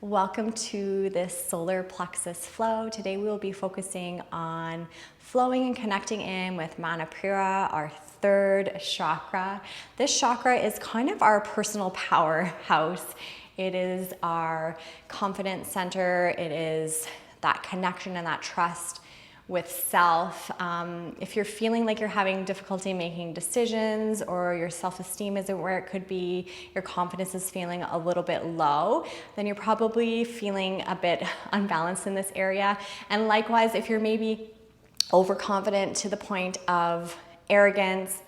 Welcome to this solar plexus flow. Today we will be focusing on flowing and connecting in with Manipura, our third chakra. This chakra is kind of our personal powerhouse. It is our confidence center. It is that connection and that trust with self. If you're feeling like you're having difficulty making decisions, or your self-esteem isn't where it could be, your confidence is feeling a little bit low, then you're probably feeling a bit unbalanced in this area. And likewise, if you're maybe overconfident to the point of arrogance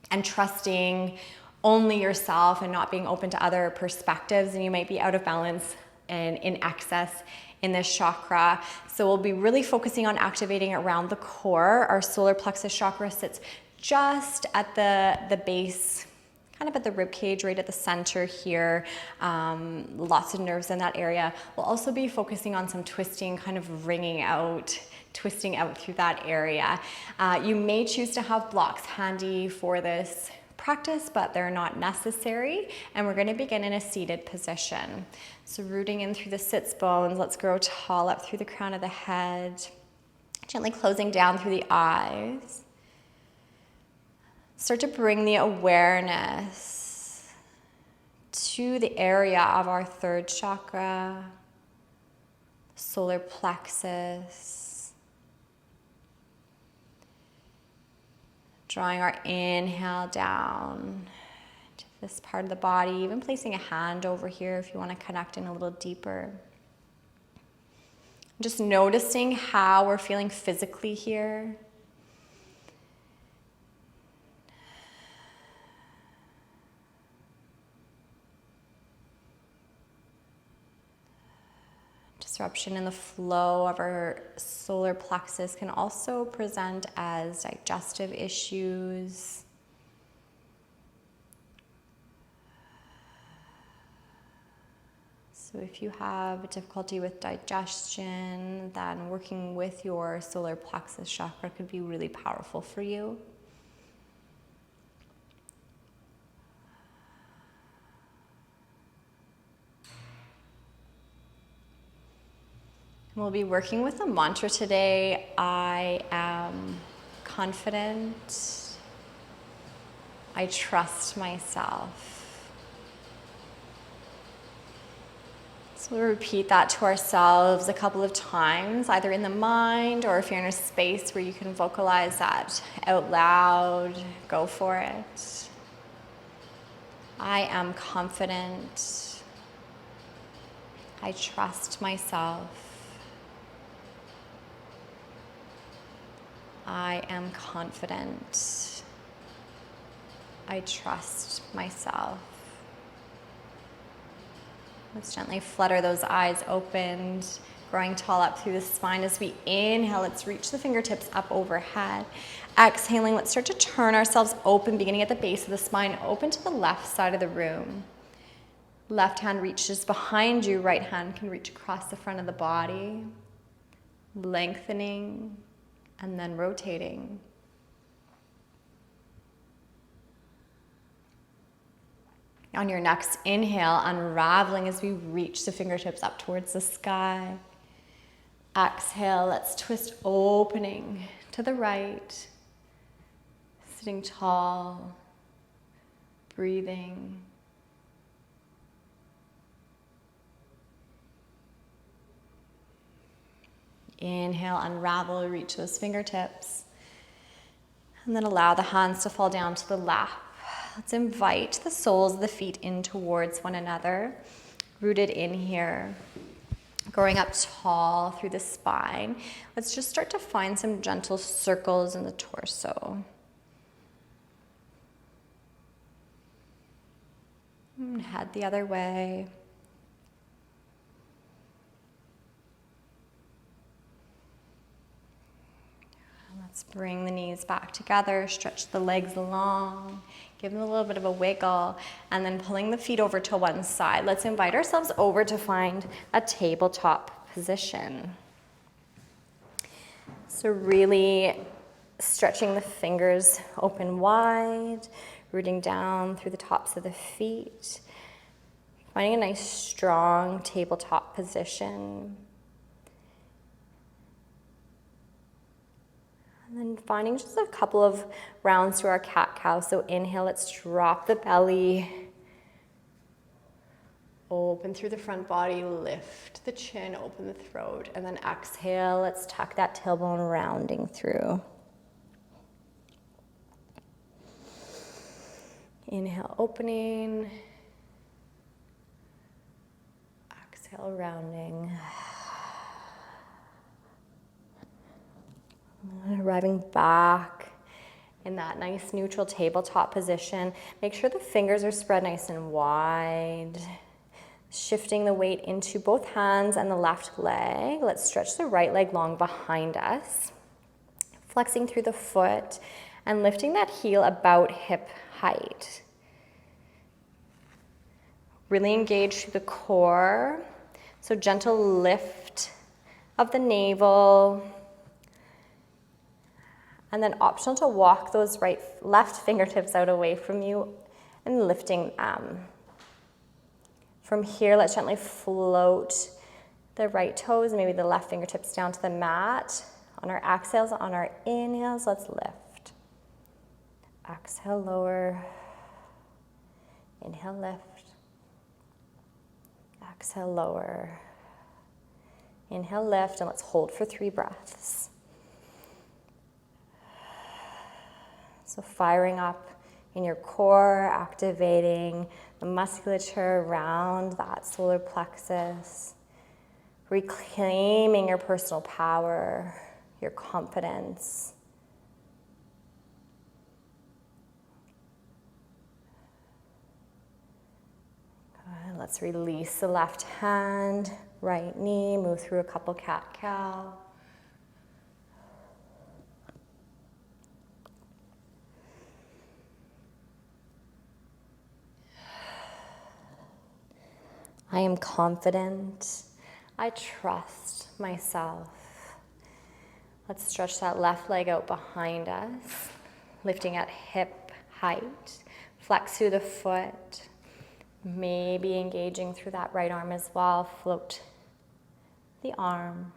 and trusting only yourself and not being open to other perspectives, and you might be out of balance and in excess in this chakra. So we'll be really focusing on activating around the core. Our solar plexus chakra sits just at the base, kind of at the rib cage, right at the center here. Lots of nerves in that area. We'll also be focusing on some twisting, kind of ringing out, twisting out through that area. You may choose to have blocks handy for this practice, but they're not necessary. And we're going to begin in a seated position. So rooting in through the sits bones, let's grow tall up through the crown of the head, gently closing down through the eyes. Start to bring the awareness to the area of our third chakra, solar plexus. Drawing our inhale down to this part of the body, even placing a hand over here if you want to connect in a little deeper. Just noticing how we're feeling physically here. Disruption in the flow of our solar plexus can also present as digestive issues. So if you have difficulty with digestion, then working with your solar plexus chakra could be really powerful for you. We'll be working with a mantra today. I am confident. I trust myself. So we'll repeat that to ourselves a couple of times, either in the mind, or if you're in a space where you can vocalize that out loud, go for it. I am confident. I trust myself. I am confident. I trust myself. Let's gently flutter those eyes opened, growing tall up through the spine. As we inhale, let's reach the fingertips up overhead. Exhaling, let's start to turn ourselves open, beginning at the base of the spine, open to the left side of the room. Left hand reaches behind you, right hand can reach across the front of the body, lengthening, and then rotating. On your next inhale, unraveling as we reach the fingertips up towards the sky. Exhale, let's twist, opening to the right, sitting tall, breathing. Inhale, unravel, reach those fingertips. And then allow the hands to fall down to the lap. Let's invite the soles of the feet in towards one another, rooted in here. Growing up tall through the spine. Let's just start to find some gentle circles in the torso. And head the other way. Let's bring the knees back together, stretch the legs long, give them a little bit of a wiggle, and then pulling the feet over to one side. Let's invite ourselves over to find a tabletop position. So really stretching the fingers open wide, rooting down through the tops of the feet. Finding a nice strong tabletop position. And then finding just a couple of rounds to our cat-cow. So inhale, let's drop the belly. Open through the front body, lift the chin, open the throat. And then exhale, let's tuck that tailbone rounding through. Inhale, opening. Exhale, rounding. Arriving back in that nice neutral tabletop position. Make sure the fingers are spread nice and wide. Shifting the weight into both hands and the left leg. Let's stretch the right leg long behind us. Flexing through the foot and lifting that heel about hip height. Really engage through the core. So gentle lift of the navel. And then optional to walk those left fingertips out away from you and lifting them. From here, let's gently float the right toes, maybe the left fingertips down to the mat. On our exhales, on our inhales, let's lift. Exhale, lower. Inhale, lift. Exhale, lower. Inhale, lift, and let's hold for 3 breaths. So firing up in your core, activating the musculature around that solar plexus, reclaiming your personal power, your confidence. Good. Let's release the left hand, right knee, move through a couple cat-cow. I am confident. I trust myself. Let's stretch that left leg out behind us, lifting at hip height. Flex through the foot, maybe engaging through that right arm as well. Float the arm.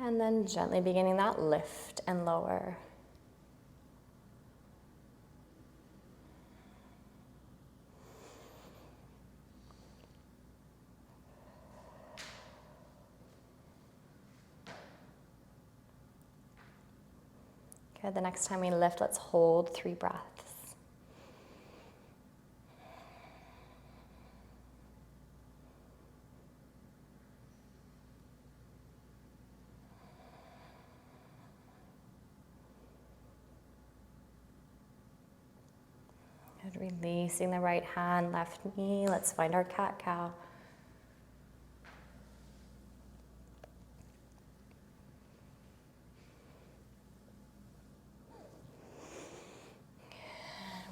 And then gently beginning that lift and lower. Good. The next time we lift, let's hold 3 breaths. Good. Releasing the right hand, left knee. Let's find our cat-cow.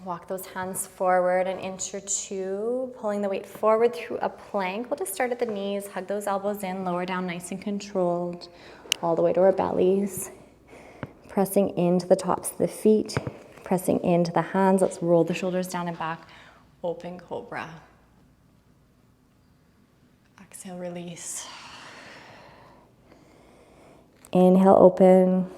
Walk those hands forward an inch or 2, pulling the weight forward through a plank. We'll just start at the knees, hug those elbows in, lower down nice and controlled, all the way to our bellies. Pressing into the tops of the feet, pressing into the hands. Let's roll the shoulders down and back, open cobra. Exhale, release. Inhale, open.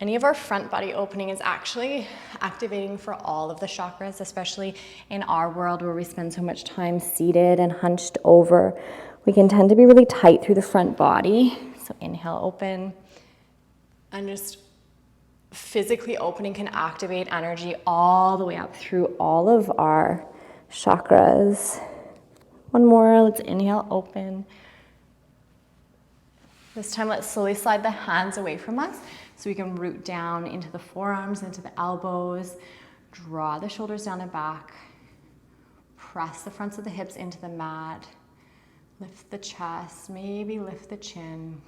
Any of our front body opening is actually activating for all of the chakras, especially in our world where we spend so much time seated and hunched over. We can tend to be really tight through the front body. So inhale, open. And just physically opening can activate energy all the way up through all of our chakras. One more, let's inhale, open. This time, let's slowly slide the hands away from us so we can root down into the forearms, into the elbows. Draw the shoulders down and back. Press the fronts of the hips into the mat. Lift the chest, maybe lift the chin.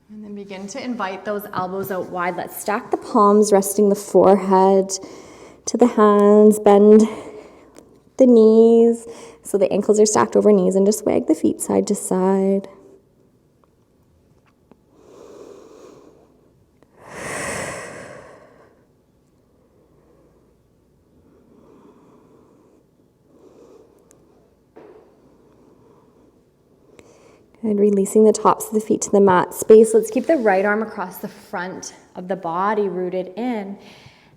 And then begin to invite those elbows out wide. Let's stack the palms, resting the forehead to the hands. Bend the knees so the ankles are stacked over knees, and just wag the feet side to side. And releasing the tops of the feet to the mat space. Let's keep the right arm across the front of the body, rooted in.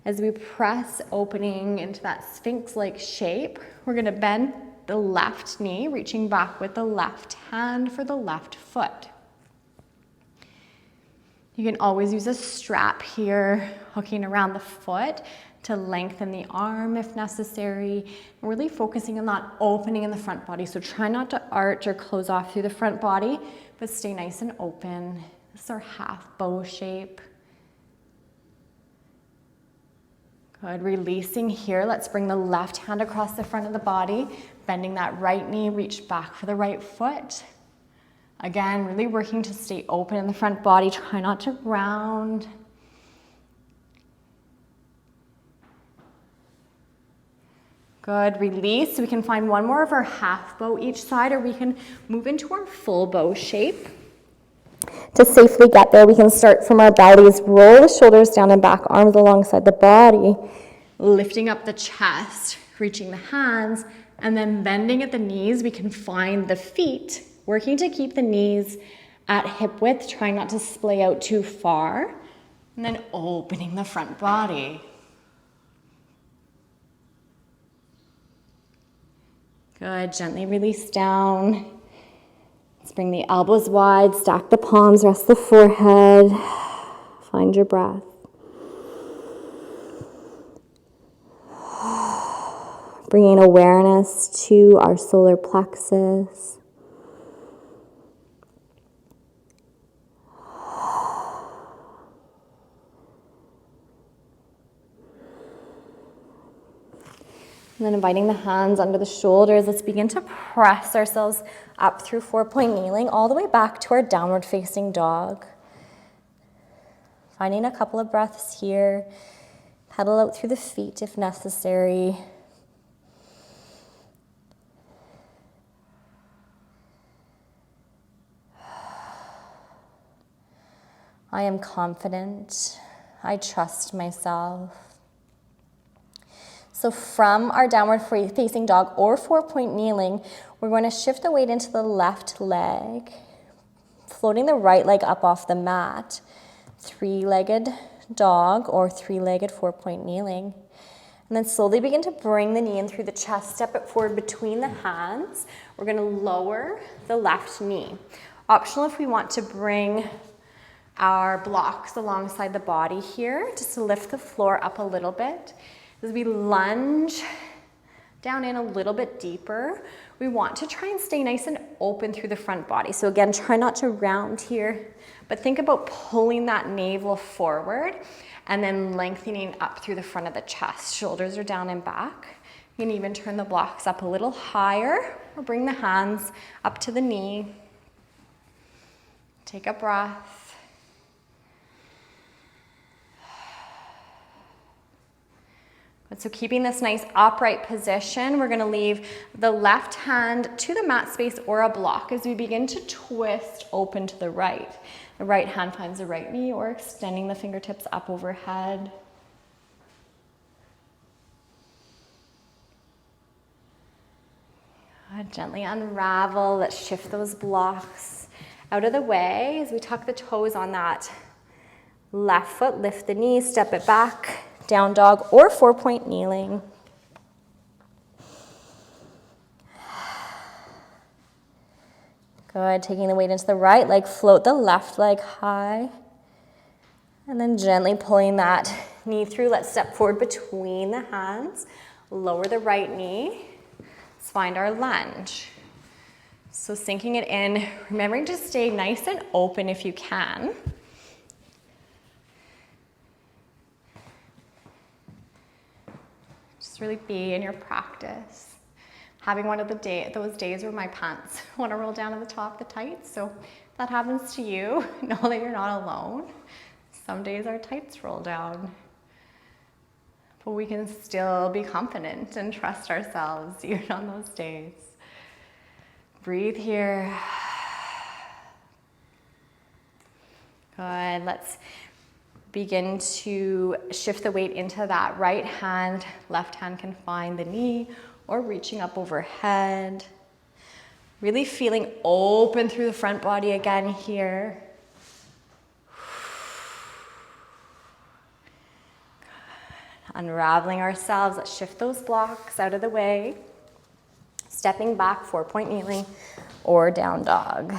As we press, opening into that sphinx-like shape, we're gonna bend the left knee, reaching back with the left hand for the left foot. You can always use a strap here, hooking around the foot to lengthen the arm if necessary. And really focusing on that opening in the front body. So try not to arch or close off through the front body, but stay nice and open. This is our half bow shape. Good, releasing here. Let's bring the left hand across the front of the body, bending that right knee, reach back for the right foot. Again, really working to stay open in the front body. Try not to round. Good, release. We can find one more of our half bow each side, or we can move into our full bow shape. To safely get there, we can start from our bellies, roll the shoulders down and back, arms alongside the body, lifting up the chest, reaching the hands, and then bending at the knees. We can find the feet, working to keep the knees at hip width, trying not to splay out too far, and then opening the front body. Good, gently release down. Let's bring the elbows wide, stack the palms, rest the forehead. Find your breath. Bringing awareness to our solar plexus. And then inviting the hands under the shoulders. Let's begin to press ourselves up through 4-point kneeling, all the way back to our downward facing dog. Finding a couple of breaths here. Pedal out through the feet if necessary. I am confident. I trust myself. So from our downward facing dog or 4-point kneeling, we're going to shift the weight into the left leg, floating the right leg up off the mat. 3-legged dog or 3-legged 4-point kneeling. And then slowly begin to bring the knee in through the chest, step it forward between the hands. We're going to lower the left knee. Optional if we want to bring our blocks alongside the body here, just to lift the floor up a little bit. As we lunge down in a little bit deeper, we want to try and stay nice and open through the front body. So again, try not to round here, but think about pulling that navel forward and then lengthening up through the front of the chest. Shoulders are down and back. You can even turn the blocks up a little higher or bring the hands up to the knee. Take a breath. So keeping this nice upright position, we're going to leave the left hand to the mat space or a block as we begin to twist open to the right. The right hand finds the right knee or extending the fingertips up overhead. Gently unravel. Let's shift those blocks out of the way as we tuck the toes on that left foot. Lift the knees, step it back. Down dog or 4-point kneeling. Good, taking the weight into the right leg, float the left leg high. And then gently pulling that knee through. Let's step forward between the hands. Lower the right knee. Let's find our lunge. So sinking it in, remembering to stay nice and open if you can. Really be in your practice. Having one of those days where my pants want to roll down to the top of the tights. So if that happens to you, know that you're not alone. Some days our tights roll down. But we can still be confident and trust ourselves even on those days. Breathe here. Good. Let's begin to shift the weight into that right hand. Left hand can find the knee or reaching up overhead. Really feeling open through the front body again here. Unraveling ourselves, let's shift those blocks out of the way. Stepping back, 4-point kneeling or down dog.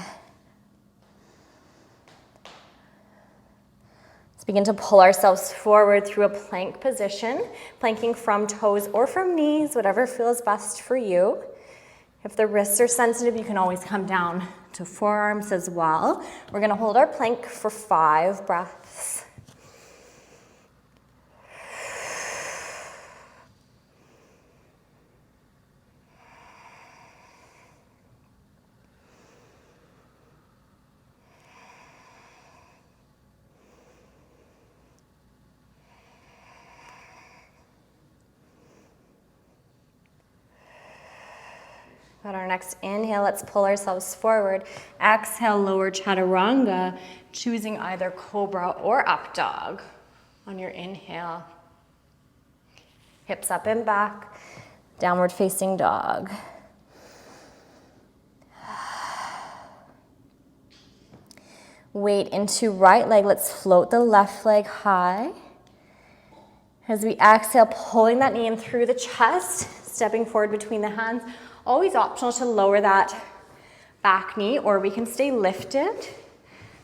Let's begin to pull ourselves forward through a plank position, planking from toes or from knees, whatever feels best for you. If the wrists are sensitive, you can always come down to forearms as well. We're gonna hold our plank for 5 breaths. On our next inhale, let's pull ourselves forward. Exhale, lower chaturanga, choosing either cobra or up dog. On your inhale, hips up and back, downward facing dog. Weight into right leg, let's float the left leg high. As we exhale, pulling that knee in through the chest, stepping forward between the hands. Always optional to lower that back knee, or we can stay lifted.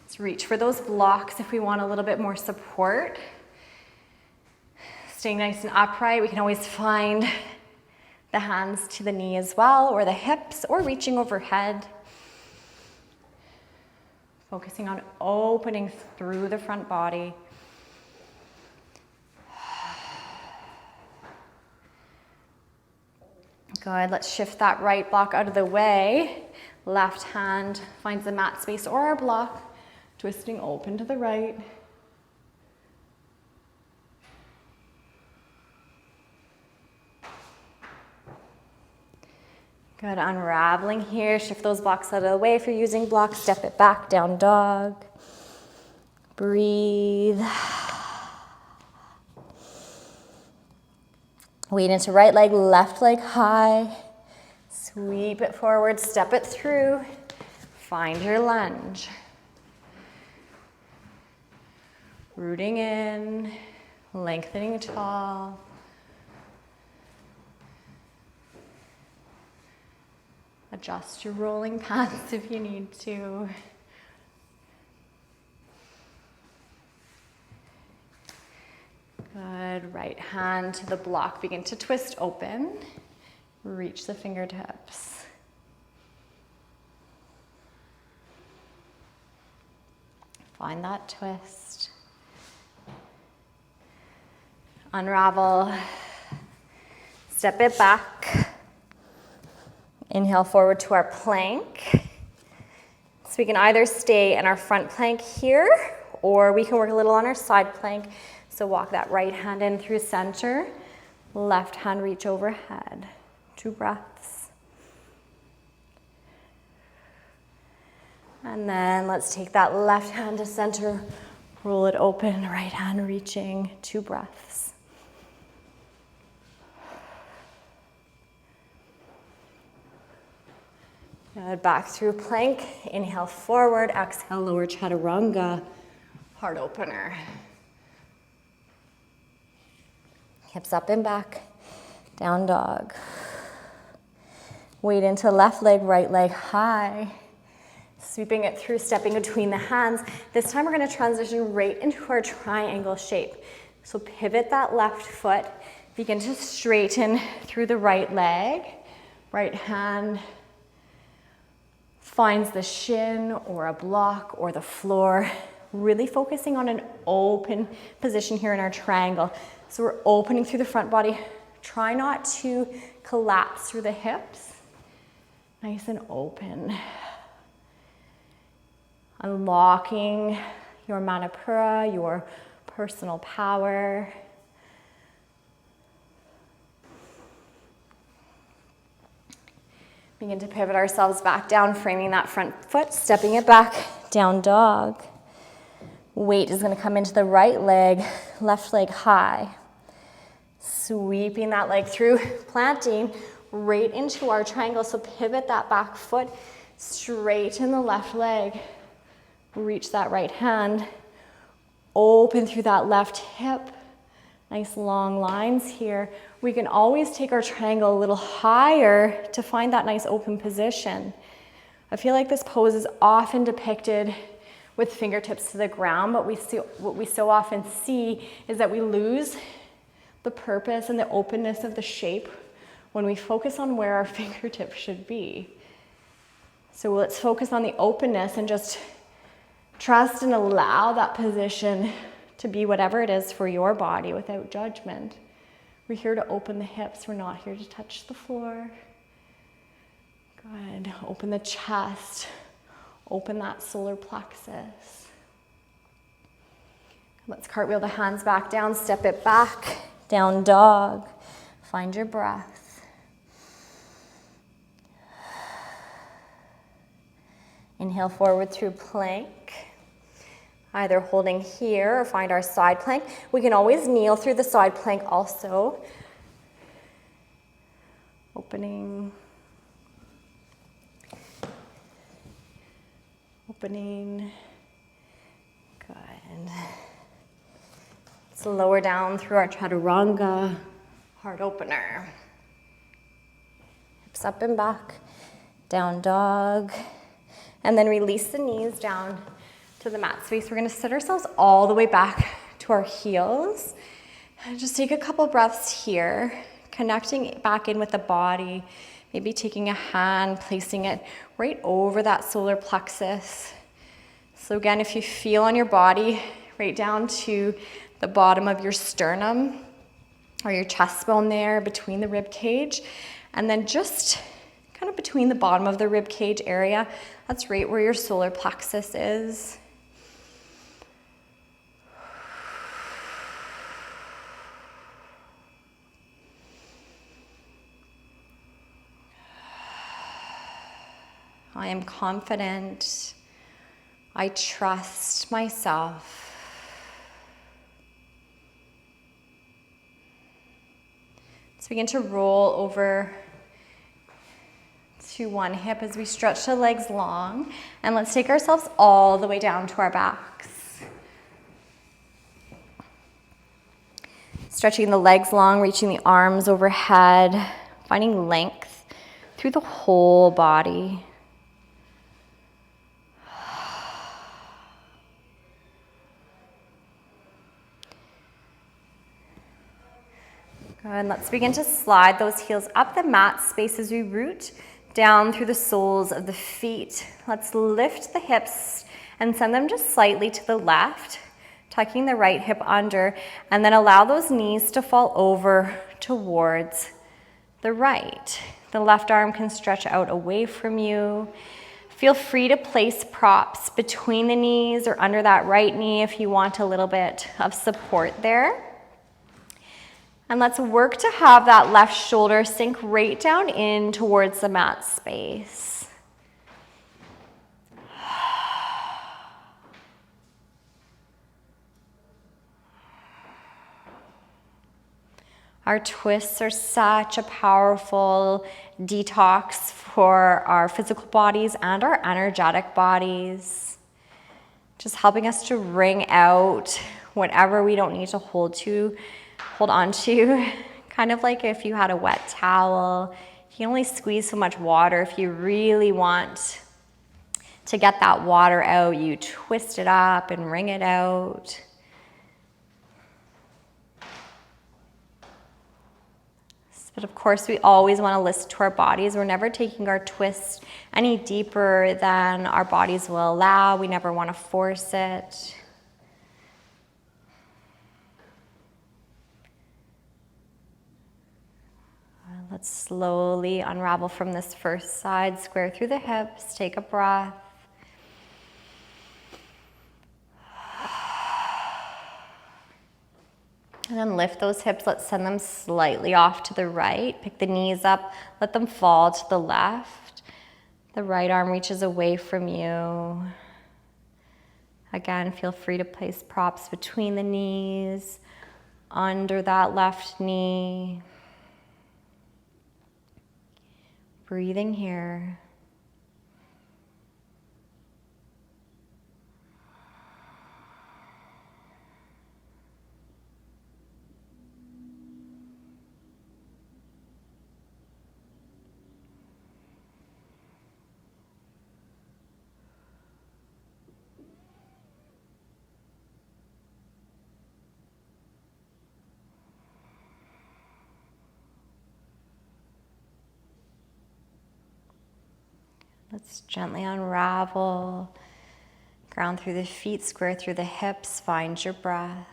Let's reach for those blocks if we want a little bit more support. Staying nice and upright, we can always find the hands to the knee as well, or the hips, or reaching overhead. Focusing on opening through the front body. Good, let's shift that right block out of the way. Left hand finds the mat space or our block, twisting open to the right. Good, unraveling here. Shift those blocks out of the way. If you're using blocks, step it back, down dog. Breathe. Weight into right leg, left leg high. Sweep it forward, step it through. Find your lunge. Rooting in, lengthening tall. Adjust your rolling pants if you need to. Good, right hand to the block, begin to twist open. Reach the fingertips. Find that twist. Unravel. Step it back. Inhale forward to our plank. So we can either stay in our front plank here, or we can work a little on our side plank. So walk that right hand in through center, left hand reach overhead. 2 breaths. And then let's take that left hand to center, roll it open, right hand reaching. 2 breaths. Good, back through plank, inhale forward, exhale lower chaturanga, heart opener. Hips up and back, down dog. Weight into left leg, right leg high. Sweeping it through, stepping between the hands. This time we're gonna transition right into our triangle shape. So pivot that left foot, begin to straighten through the right leg. Right hand finds the shin or a block or the floor. Really focusing on an open position here in our triangle. So we're opening through the front body. Try not to collapse through the hips. Nice and open. Unlocking your Manipura, your personal power. Begin to pivot ourselves back down, framing that front foot, stepping it back, down dog. Weight is gonna come into the right leg, left leg high. Sweeping that leg through, planting right into our triangle. So pivot that back foot, Straighten the left leg. Reach that right hand. Open through that left hip. Nice long lines here. We can always take our triangle a little higher to find that nice open position. I feel like this pose is often depicted with fingertips to the ground, but what we so often see is that we lose the purpose and the openness of the shape when we focus on where our fingertips should be. So let's focus on the openness and just trust and allow that position to be whatever it is for your body without judgment. We're here to open the hips. We're not here to touch the floor. Good. Open the chest. Open that solar plexus. Let's cartwheel the hands back down. Step it back. Down dog. Find your breath. Inhale forward through plank. Either holding here or find our side plank. We can always kneel through the side plank also. Opening. Opening. Good. Let's lower down through our chaturanga, heart opener. Hips up and back, down dog. And then release the knees down to the mat space. We're gonna sit ourselves all the way back to our heels. And just take a couple breaths here, connecting back in with the body. Maybe taking a hand, placing it right over that solar plexus. So again, if you feel on your body, right down to the bottom of your sternum or your chest bone there between the rib cage, and then just kind of between the bottom of the rib cage area, that's right where your solar plexus is. I am confident. I trust myself. Let's begin to roll over to one hip as we stretch the legs long. And let's take ourselves all the way down to our backs. Stretching the legs long, reaching the arms overhead, finding length through the whole body. Good. Let's begin to slide those heels up the mat space as we root down through the soles of the feet. Let's lift the hips and send them just slightly to the left, tucking the right hip under, and then allow those knees to fall over towards the right. The left arm can stretch out away from you. Feel free to place props between the knees or under that right knee if you want a little bit of support there. And let's work to have that left shoulder sink right down in towards the mat space. Our twists are such a powerful detox for our physical bodies and our energetic bodies. Just helping us to wring out whatever we don't need to hold on to, kind of like if you had a wet towel. You can only squeeze so much water. If you really want to get that water out, you twist it up and wring it out. But of course, we always want to listen to our bodies. We're never taking our twist any deeper than our bodies will allow. We never want to force it. Let's slowly unravel from this first side, square through the hips, take a breath. And then lift those hips, let's send them slightly off to the right. Pick the knees up, let them fall to the left. The right arm reaches away from you. Again, feel free to place props between the knees, under that left knee. Breathing here. Let's gently unravel. Ground through the feet, square through the hips, find your breath.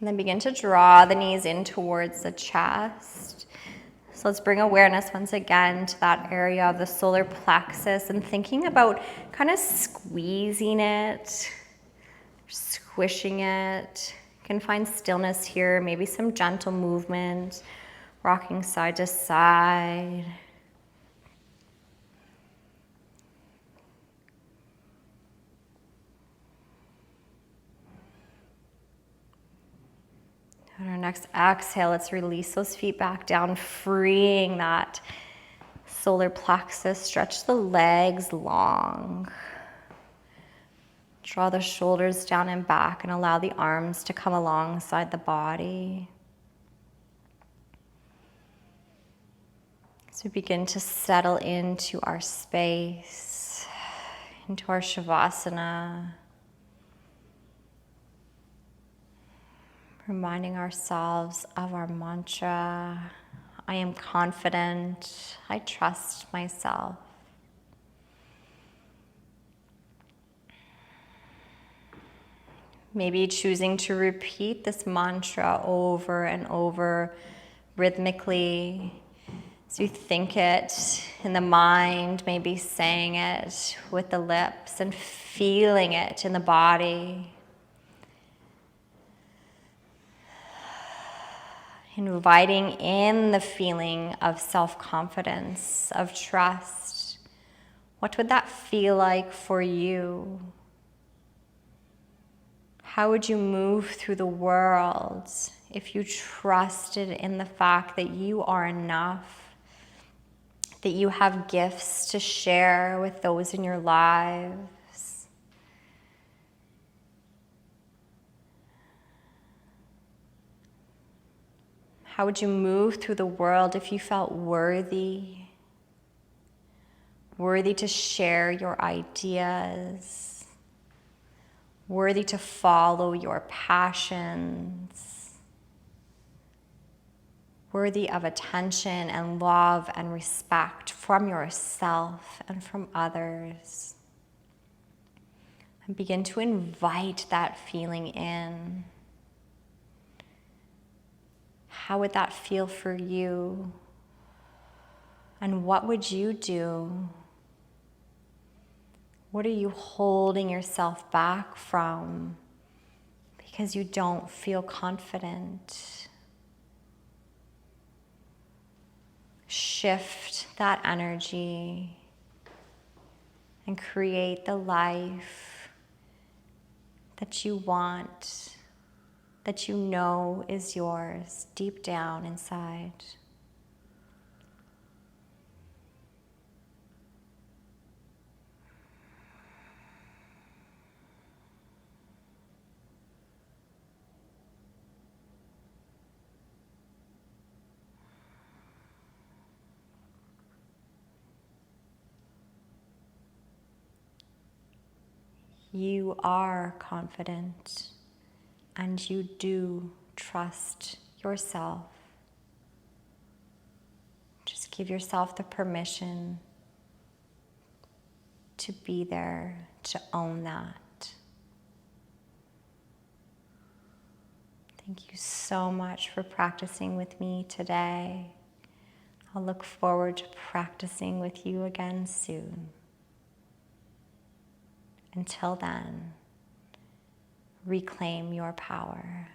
And then begin to draw the knees in towards the chest. So let's bring awareness once again to that area of the solar plexus and thinking about kind of squeezing it, squishing it. You can find stillness here, maybe some gentle movement, rocking side to side. On our next exhale, let's release those feet back down, freeing that solar plexus. Stretch the legs long. Draw the shoulders down and back and allow the arms to come alongside the body. As we begin to settle into our space, into our Shavasana, reminding ourselves of our mantra, I am confident, I trust myself. Maybe choosing to repeat this mantra over and over rhythmically. As you think it in the mind, maybe saying it with the lips and feeling it in the body. Inviting in the feeling of self-confidence, of trust. What would that feel like for you? How would you move through the world if you trusted in the fact that you are enough, that you have gifts to share with those in your lives? How would you move through the world if you felt worthy? Worthy to share your ideas. Worthy to follow your passions. Worthy of attention and love and respect from yourself and from others. And begin to invite that feeling in. How would that feel for you? And what would you do? What are you holding yourself back from because you don't feel confident? Shift that energy and create the life that you want, that you know is yours deep down inside. You are confident and you do trust yourself. Just give yourself the permission to be there, to own that. Thank you so much for practicing with me today. I'll look forward to practicing with you again soon. Until then, reclaim your power.